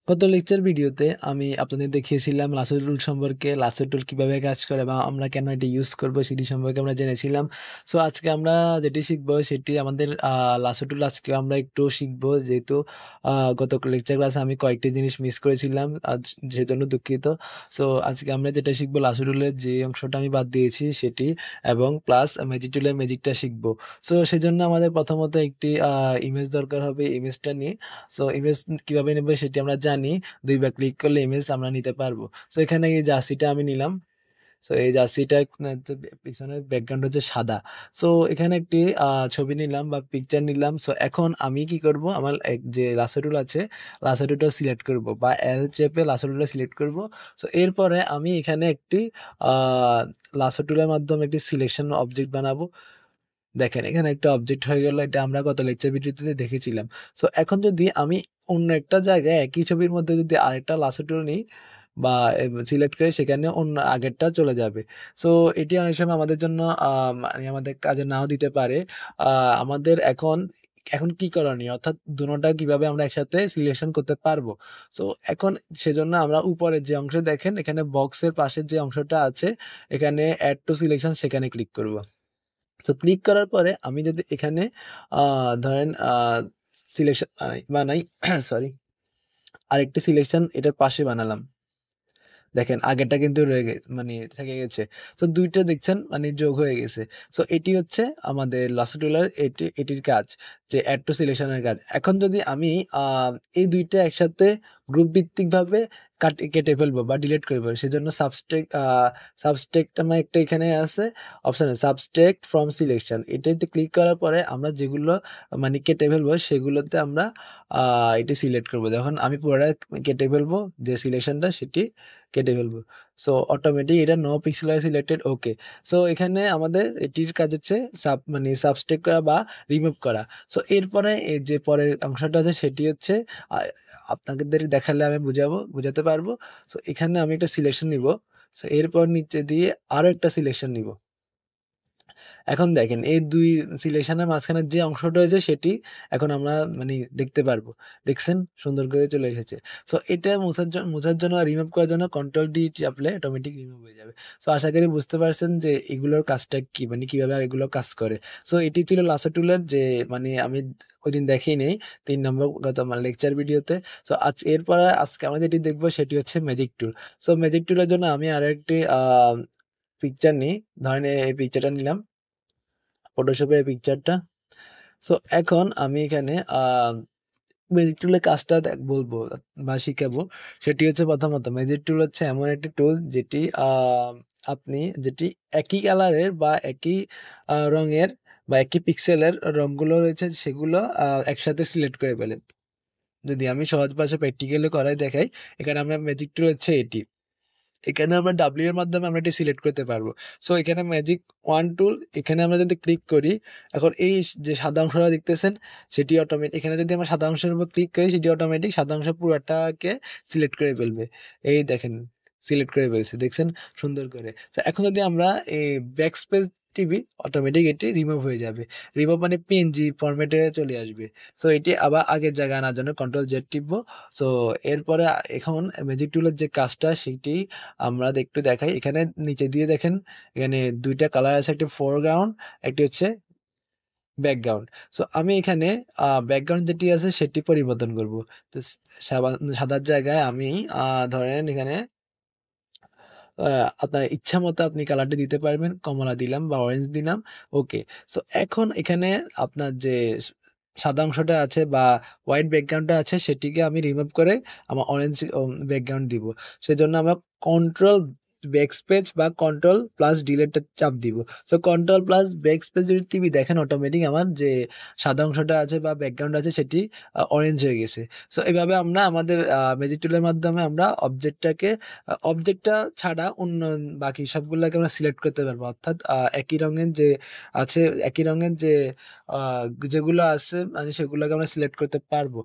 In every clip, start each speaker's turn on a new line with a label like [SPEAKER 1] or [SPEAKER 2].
[SPEAKER 1] গত লেকচার ভিডিওতে আমি আপনাদের দেখিয়েছিলাম লাসো টুল সম্পর্কে, লাসো টুল কিভাবে কাজ করে বা আমরা কেন এটা ইউজ করব সেটি সম্পর্কে আমরা জেনেছিলাম। সো আজকে আমরা যেটি শিখবো সেটি আমাদের লাসো টুল আজকে আমরা একটু শিখবো, যেহেতু গত লেকচার ক্লাসে আমি কয়েকটি জিনিস মিস করেছিলাম, আজ সেজন্য দুঃখিত। সো আজকে আমরা যেটা শিখবো লাসো টুলের যে অংশটা আমি বাদ দিয়েছি সেটি, এবং প্লাস ম্যাজিক টুলের ম্যাজিকটা শিখবো। সো সেজন্য আমাদের প্রথমত একটি ইমেজ দরকার হবে, ইমেজটা নিয়ে। সো ইমেজ কিভাবে নেবে সেটি আমরা জানি, দুইবার ক্লিক করলে ইমেজ আমরা নিতে পারবো। সো এখানে এই জার্সিটা আমি নিলাম। সো এই জার্সিটা পিছনের ব্যাকগ্রাউন্ড হচ্ছে সাদা। সো এখানে একটি ছবি নিলাম বা পিকচার নিলাম। সো এখন আমি কি করব, আমার যে লাসো টুল আছে, লাসো টুলটা সিলেক্ট করব বা এল চেপে লাসো টুলটা সিলেক্ট করব। সো এরপরে আমি এখানে একটি লাসো টুলের মাধ্যমে একটি সিলেকশন অবজেক্ট বানাবো। দেখেন এখানে একটা অবজেক্ট হয়ে গেল, এটা আমরা গত লেকচার ভিডিওতে দেখেছিলাম। সো এখন যদি আমি অন্য একটা জায়গায় একই ছবির মধ্যে যদি আরেকটা লাসো টুল নিই বা সিলেক্ট করে, সেখানে অন্য আগেরটা চলে যাবে। সো এটি অনেক সময় আমাদের জন্য মানে আমাদের কাজে নাও দিতে পারে। আমাদের এখন এখন কি করণীয়, অর্থাৎ দুটোটা কিভাবে আমরা একসাথে সিলেকশন করতে পারবো। সো এখন সেজন্য আমরা উপরের যে অংশে দেখেন, এখানে বক্সের পাশের যে অংশটা আছে, এখানে অ্যাড টু সিলেকশন, সেখানে ক্লিক করব। সো ক্লিক করার পরে আমি যদি এখানে ধরেন সিলেকশন বানাই সরি, আরেকটি সিলেকশন এটার পাশে বানালাম। দেখেন আগেরটা কিন্তু রয়ে মানে থেকে গেছে। সো দুইটা দেখছেন মানে যোগ হয়ে গেছে। সো এটি হচ্ছে আমাদের লাসো টুলের এটির কাজ, যে অ্যাড টু সিলেকশনের কাজ। এখন যদি আমি এই দুইটা একসাথে গ্রুপ ভিত্তিকভাবে কেটে ফেলবো বা ডিলিট করবো, সেজন্য সাবস্ট্রেক্ট আমার একটা এখানে আছে অপশানে, সাবস্ট্রেক্ট ফ্রম সিলেকশন। এটাতে ক্লিক করার পরে আমরা যেগুলো মানে কেটে ফেলবো সেগুলোতে আমরা এটি সিলেক্ট করবো। যখন আমি পুরোটা কেটে ফেলবো, যে সিলেকশনটা সেটি কেটে ফেলবো। সো অটোমেটিক এটা নো পিক্সেল সিলেক্টেড, ওকে। সো এখানে আমাদের এটির কাজ হচ্ছে মানে সাবস্ট্রেক্ট করা বা রিমুভ করা। সো এরপরে এই যে পরের অংশটা আছে সেটি হচ্ছে আহ, আপনাদের দেখালে আমি বুঝাতে পারবো। সো এখানে আমি একটা সিলেকশন নিব। সো এরপর নিচে দিয়ে আরো একটা সিলেকশন নিব। এখন দেখেন এই দুই সিলেকশনের মাঝখানে যে অংশটা হয়েছে সেটি এখন আমরা মানে দেখতে পারবো। দেখছেন সুন্দর করে চলে এসেছে। সো এটা মোছার জন্য রিমুভ করার জন্য কন্ট্রোল ডি চাপলে অটোমেটিক রিমুভ হয়ে যাবে। সো আশা করি বুঝতে পারছেন যে এগুলোর কাজটা কি, মানে কিভাবে এগুলো কাজ করে। সো এটি ছিল লাসো টুলের যে মানে আমি ওই দিন দেখেই নেই 3 নম্বর গত আমার লেকচার ভিডিওতে। সো এরপরে আজকে আমরা যেটি দেখবো সেটি হচ্ছে ম্যাজিক টুল। সো ম্যাজিক টুলের জন্য আমি আরো একটি পিকচার নিই। ধরেন এই পিকচারটা নিলাম, ফটোশপে এই পিকচারটা। সো এখন আমি এখানে ম্যাজিক টুলের কাজটা বলবো বা শিখাবো। সেটি হচ্ছে প্রথমত, ম্যাজিক টুল হচ্ছে এমন একটি টুল যেটি আপনি যেটি একই কালারের বা একই রঙের বা একই পিক্সেলের রঙগুলো রয়েছে সেগুলো একসাথে সিলেক্ট করে ফেলেন। যদি আমি সহজ ভাষা প্র্যাকটিক্যালি করাই দেখাই, এখানে আমরা ম্যাজিক টুল হচ্ছে এটি। এখানে আমরা ডাব্লিউ এর মাধ্যমে আমরা এটি সিলেক্ট করতে পারবো। সো এখানে ম্যাজিক ওয়ান টুল, এখানে আমরা যদি ক্লিক করি, এখন এই যে সাদা অংশটা দেখতেছেন সেটি অটোমেটিক, এখানে যদি আমরা সাদা অংশের উপর ক্লিক করি সেটি অটোমেটিক সাদা অংশ পুরোটাকে সিলেক্ট করে ফেলবে। এই দেখেন সিলেক্ট করে ফেলছে, দেখছেন সুন্দর করে। তো এখন যদি আমরা এই ব্যাক স্পেস টিভি, অটোমেটিক এটি রিমুভ হয়ে যাবে। রিমুভ মানে পিএনজি ফরম্যাটে চলে আসবে। সো এটি আবার আগের জায়গায় আনার জন্য কন্ট্রোল জেড টিপবো। সো এরপরে এখন ম্যাজিক টুলের যে কাজটা সেটি আমরা একটু দেখাই। এখানে নিচে দিয়ে দেখেন, এখানে দুইটা কালার আছে, একটি ফোরগ্রাউন্ড, একটি হচ্ছে ব্যাকগ্রাউন্ড। সো আমি এখানে ব্যাকগ্রাউন্ড যেটি আছে সেটি পরিবর্তন করব। তো সাদার জায়গায় আমি ধরেন এখানে আপনার ইচ্ছা মতো আপনি কালারটি দিতে পারবেন, কমলা দিলাম বা অরেঞ্জ দিলাম, ওকে। সো এখন এখানে আপনার যে সাদা অংশটা আছে বা হোয়াইট ব্যাকগ্রাউন্ডটা আছে সেটিকে আমি রিমুভ করে আমার অরেঞ্জ ব্যাকগ্রাউন্ড দিব। সেজন্য আমরা কন্ট্রোল ব্যাকস্পেস বা কন্ট্রোল প্লাস ডিলেটটা চাপ দিব। সো কন্ট্রোল প্লাস ব্যাকস্পেস যদি টিভি দেখেন, অটোমেটিক আমার যে সাদা অংশটা আছে বা ব্যাকগ্রাউন্ড আছে সেটি অরেঞ্জ হয়ে গেছে। সো এভাবে আমরা আমাদের ম্যাজিক টুলের মাধ্যমে আমরা অবজেক্টটা ছাড়া অন্য বাকি সবগুলোকে আমরা সিলেক্ট করতে পারবো। অর্থাৎ একই রঙের যে আছে, একই রঙের যে যেগুলো আছে মানে সেগুলোকে আমরা সিলেক্ট করতে পারবো।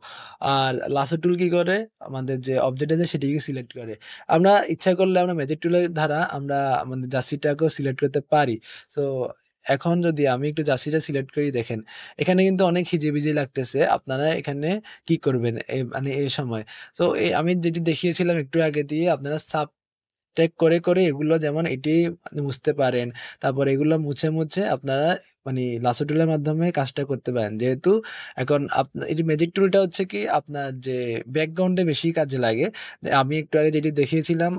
[SPEAKER 1] আর লাসো টুল কি করে, আমাদের যে অবজেক্ট আছে সেটিকে সিলেক্ট করে। আমরা ইচ্ছা করলে আমরা ম্যাজিক টুলের দ্বারা আমরা আমাদের জার্সিটাকেও সিলেক্ট করতে পারি। সো এখন যদি আমি একটু জার্সিটা সিলেক্ট করি, দেখেন এখানে কিন্তু অনেক হিজিবিজি লাগতেছে। আপনারা এখানে কি করবেন মানে এই সময়, সো আমি যেটি দেখিয়েছিলাম একটু আগে দিয়ে, আপনারা সাবট্রাক্ট করে করে এগুলো যেমন এটি মুছতে পারেন, তারপর এগুলো মুছে মুছে আপনারা মানে লাসো টুলের মাধ্যমে কাজটা করতে পারেন। যেহেতু এখন আপনার এই ম্যাজিক টুলটা হচ্ছে কি আপনার যে ব্যাকগ্রাউন্ডে বেশি কাজে লাগে। আমি একটু আগে যেটি দেখিয়েছিলাম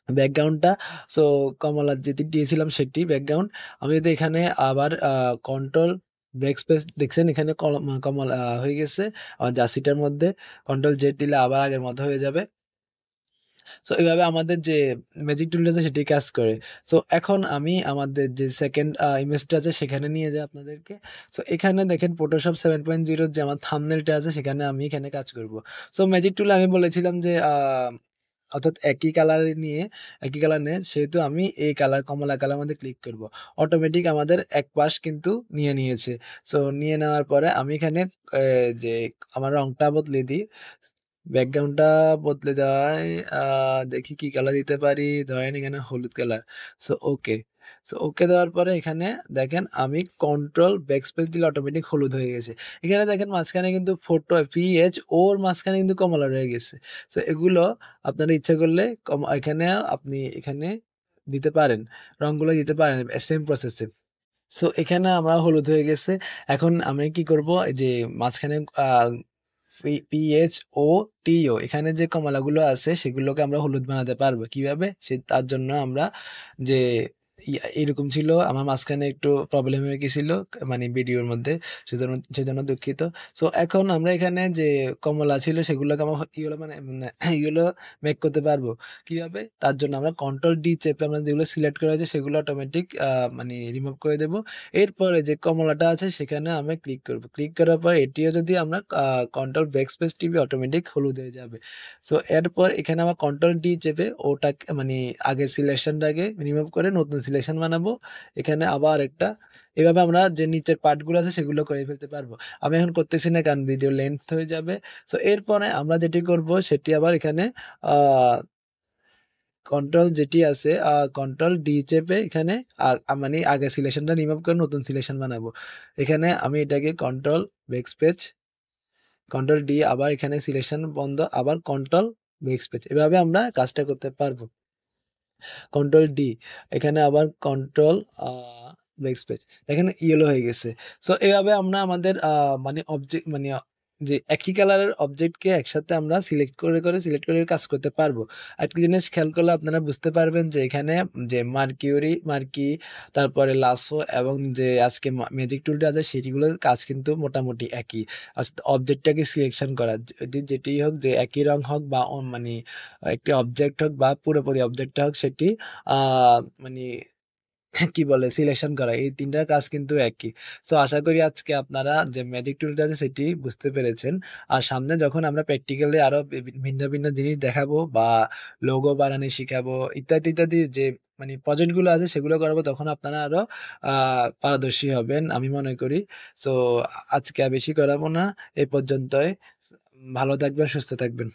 [SPEAKER 1] ব্যাকগ্রাউন্ডটা, সো কমলা যেটি দিয়েছিলাম সেটি ব্যাকগ্রাউন্ড। আমি যদি এখানে আবার কন্ট্রোল ব্রেক স্পেস দেখছেন, এখানে কমলা হয়ে গেছে আমার জার্সিটার মধ্যে। কন্ট্রোল জেড দিলে আবার আগের মতো হয়ে যাবে। সো এইভাবে আমাদের যে ম্যাজিক টুলটা আছে সেটি কাজ করে। সো এখন আমি আমাদের যে সেকেন্ড ইমেজটা আছে সেখানে নিয়ে যাই আপনাদেরকে। সো এখানে দেখেন ফটোশপ 7.0 যে আমার থাম্বনেলটা আছে সেখানে আমি এখানে কাজ করব। সো ম্যাজিক টুলে আমি বলেছিলাম যে অর্থাৎ একই কালার নিয়ে, একই কালার নিয়ে, সেহেতু আমি এই কালার কমলা কালার মধ্যে ক্লিক করব। অটোমেটিক আমাদের এক পাশ কিন্তু নিয়ে নিয়েছে। সো নিয়ে নেওয়ার পরে আমি এখানে যে আমার রংটা বদলে দিই, ব্যাকগ্রাউন্ডটা বদলে দেওয়ায় দেখি কি কালার দিতে পারি, ধরেন এখানে হলুদ colour. So okay, so okay দেওয়ার পরে এখানে দেখেন আমি কন্ট্রোল ব্যাকস্পেস দিলে অটোমেটিক হলুদ হয়ে গেছে। এখানে দেখেন মাঝখানে কিন্তু ফটো পিএইচ ওর মাঝখানে কিন্তু কমলা রয়ে গেছে। সো এগুলো আপনারা ইচ্ছা করলে এখানে আপনি এখানে দিতে পারেন, রংগুলো দিতে পারেন সেম প্রসেসে। সো এখানে আমরা হলুদ হয়ে গেছে। এখন আমি কি করব, এই যে মাঝখানে পিএইচ ও টিও এখানে যে কমলাগুলো আছে সেগুলোকে আমরা হলুদ বানাতে পারবো কিভাবে, সে তার জন্য আমরা যে এরকম ছিল, আমার মাঝখানে একটু প্রবলেম হয়ে গেছিল মানে ভিডিওর মধ্যে, সেজন্য দুঃখিত। সো এখন আমরা এখানে যে কমলা ছিল সেগুলোকে আমরা ইগুলো মানে ইগুলো মেক করতে পারবো কিভাবে, তার জন্য আমরা কন্ট্রোল ডি চেপে আমরা যেগুলো সিলেক্ট করা হয়েছে সেগুলো অটোমেটিক মানে রিমুভ করে দেবো। এরপরে যে কমলাটা আছে সেখানে আমরা ক্লিক করব, ক্লিক করার পর এটিও যদি আমরা কন্ট্রোল ব্যাক স্পেস টিপি অটোমেটিক হলুদ হয়ে যাবে। সো এরপর এখানে আমরা কন্ট্রোল ডি চেপে ওটাকে মানে আগে সিলেকশনটাকে রিমুভ করে নতুন সিলেকশন বানাবো। এখানে আবার একটা, এভাবে আমরা যে নিচের পার্টগুলো আছে সেগুলো করে ফেলতে পারবো। আমি এখন করতেছি না কারণ ভিডিও লেন্থ হয়ে যাবে। সো এরপরে আমরা যেটি করব সেটি আবার এখানে কন্ট্রোল যেটি আছে কন্ট্রোল ডি চেপে এখানে মানে আগে সিলেকশনটা রিমুভ করে নতুন সিলেকশন বানাবো। এখানে আমি এটাকে কন্ট্রোল ব্যাকস্পেস, কন্ট্রোল ডি, আবার এখানে সিলেকশন বন্ধ, আবার কন্ট্রোল ব্যাকস্পেস, এভাবে আমরা কাজটা করতে পারবো। কন্ট্রোল ডি, এখানে আবার কন্ট্রোল ব্যাকস্পেস, দেখেন ইয়েলো হয়ে গেছে। সো এভাবে আমরা আমাদের মানে অবজেক্ট মানে যে একই কালারের অবজেক্টকে একসাথে আমরা সিলেক্ট করে কাজ করতে পারবো। একটা জিনিস খেয়াল করলে আপনারা বুঝতে পারবেন যে এখানে যে মার্কি, তারপরে লাসো এবং যে আজকে ম্যাজিক টুলটা আছে সেটিগুলোর কাজ কিন্তু মোটামুটি একই। অবজেক্টটাকে সিলেকশন করা, যেটি হোক, যে একই রং হোক বা মানে একটি অবজেক্ট হোক বা পুরোপুরি অবজেক্টটা হোক, সেটি মানে কি বলে সিলেকশন করা, এই তিনটার কাজ কিন্তু একই। সো আশা করি আজকে আপনারা যে ম্যাজিক টুলটা আছে সেটি বুঝতে পেরেছেন। আর সামনে যখন আমরা প্র্যাকটিক্যালি আরো ভিন্ন ভিন্ন জিনিস দেখাবো বা লোগো বানানো শিখাবো ইত্যাদি ইত্যাদি যে মানে প্রজেক্ট গুলো আছে সেগুলো করাবো, তখন আপনারা আরো পারদর্শী হবেন আমি মনে করি। সো আজকে আর বেশি করাবো না, এই পর্যন্তই। ভালো থাকবেন, সুস্থ থাকবেন।